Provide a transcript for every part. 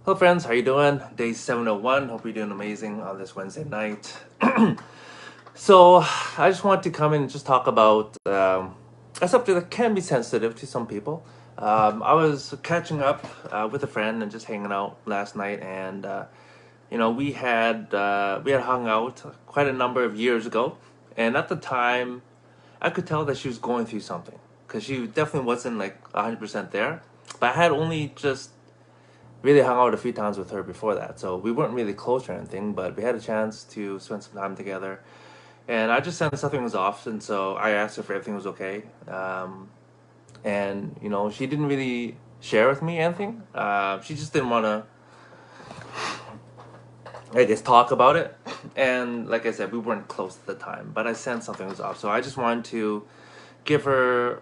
Hello friends, how you doing? Day 701. Hope you're doing amazing on this Wednesday night. So I just want to come in and just talk about a subject that can be sensitive to some people. I was catching up with a friend and just hanging out last night, and we had hung out quite a number of years ago, and at the time, I could tell that she was going through something because she definitely wasn't like 100% there. But I had only just really hung out a few times with her before that. So we weren't really close or anything, but we had a chance to spend some time together. And I just sensed something was off, and so I asked her if everything was okay. And she didn't really share with me anything. She just didn't want to, I guess, talk about it. And like I said, we weren't close at the time, but I sensed something was off. So I just wanted to give her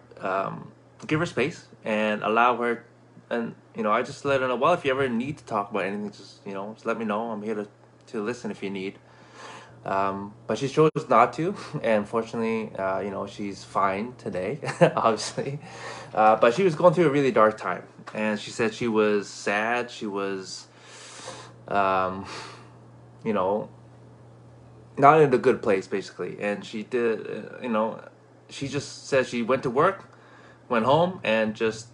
give her space and allow her, and I just let her know, well, if you ever need to talk about anything, just let me know. I'm here to listen if you need. But she chose not to, and fortunately, she's fine today, obviously. But she was going through a really dark time, and she said she was sad. She was, um, you know, not in a good place, basically. And she did, she just said she went to work, went home, and just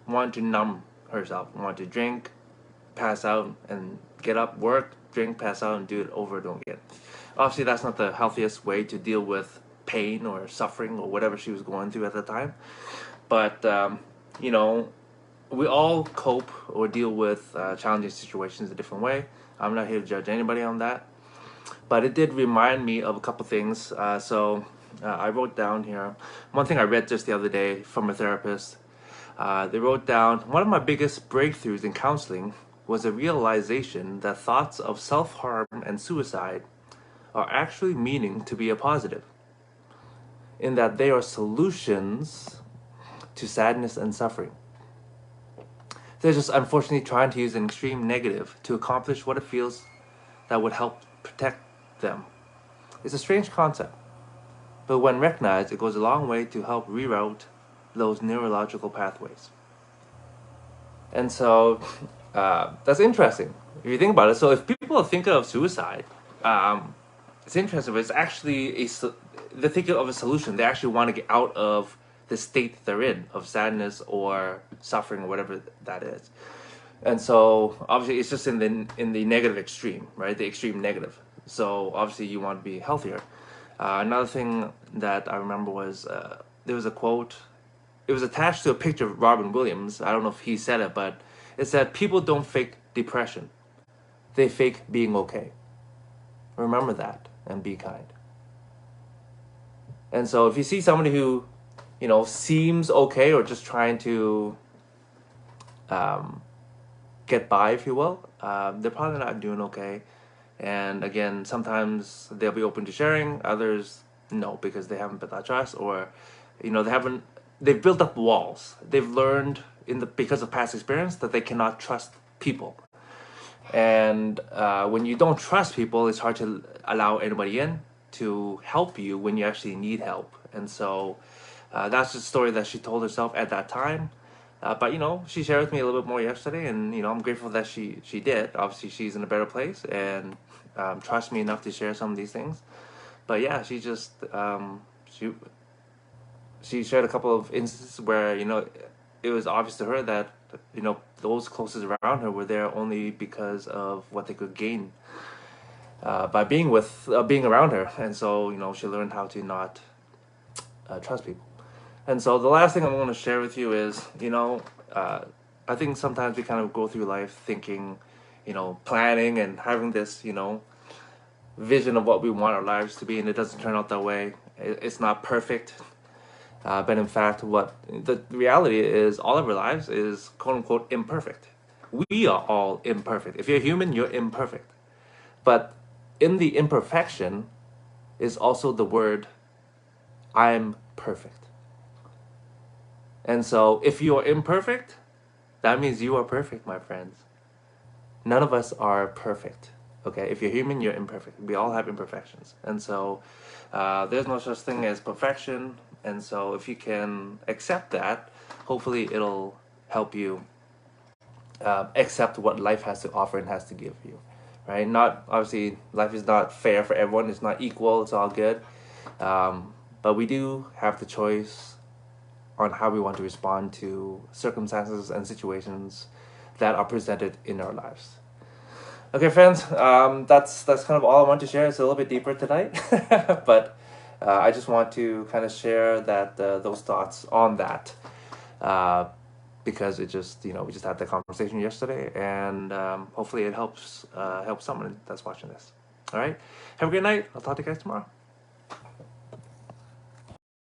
wanted to numb herself, wanted to drink, pass out, and get up, work, drink, pass out, and do it over and over again. Obviously, that's not the healthiest way to deal with pain or suffering or whatever she was going through at the time. But, you know, we all cope or deal with challenging situations a different way. I'm not here to judge anybody on that. But it did remind me of a couple things. I wrote down here one thing I read just the other day from a therapist. They wrote down, one of my biggest breakthroughs in counseling was a realization that thoughts of self harm and suicide are actually meaning to be a positive, in that they are solutions to sadness and suffering. They're just unfortunately trying to use an extreme negative to accomplish what it feels that would help protect them. It's a strange concept, but when recognized, it goes a long way to help reroute those neurological pathways. And so that's interesting if you think about it. So if people think of suicide, um, it's interesting, but it's actually they're thinking of a solution. They actually want to get out of the state that they're in of sadness or suffering or whatever that is. And so obviously it's just in the negative extreme, right? The extreme negative. So obviously you want to be healthier. Another thing that I remember was there was a quote. It was attached to a picture of Robin Williams. I don't know if he said it, but it said, "People don't fake depression; they fake being okay." Remember that and be kind. And so if you see somebody who, seems okay or just trying to um, get by, if you will, they're probably not doing okay. And again, sometimes they'll be open to sharing. Others, no, because they haven't built that trust, or they haven't. They've built up walls. They've learned because of past experience that they cannot trust people. And when you don't trust people, it's hard to allow anybody in to help you when you actually need help. And so that's the story that she told herself at that time. But she shared with me a little bit more yesterday, and I'm grateful that she did. Obviously, she's in a better place and trusts me enough to share some of these things. But yeah, she shared a couple of instances where it was obvious to her that those closest around her were there only because of what they could gain by being around her. And so she learned how to not trust people. And so the last thing I'm going to share with you is, I think sometimes we kind of go through life thinking, planning and having this, vision of what we want our lives to be, and it doesn't turn out that way. It's not perfect. But in fact, what the reality is, all of our lives is quote unquote imperfect. We are all imperfect. If you're human, you're imperfect. But in the imperfection is also the word, I'm perfect. And so if you are imperfect, that means you are perfect, my friends. None of us are perfect. Okay, if you're human, you're imperfect. We all have imperfections. And so there's no such thing as perfection. And so if you can accept that, hopefully it'll help you accept what life has to offer and has to give you, right? Not obviously, life is not fair for everyone. It's not equal. It's all good, but we do have the choice on how we want to respond to circumstances and situations that are presented in our lives. Okay, friends, that's kind of all I want to share. It's a little bit deeper tonight, but I just want to kind of share that those thoughts on that, because it just we just had the conversation yesterday, and hopefully it helps someone that's watching this. All right, have a great night. I'll talk to you guys tomorrow.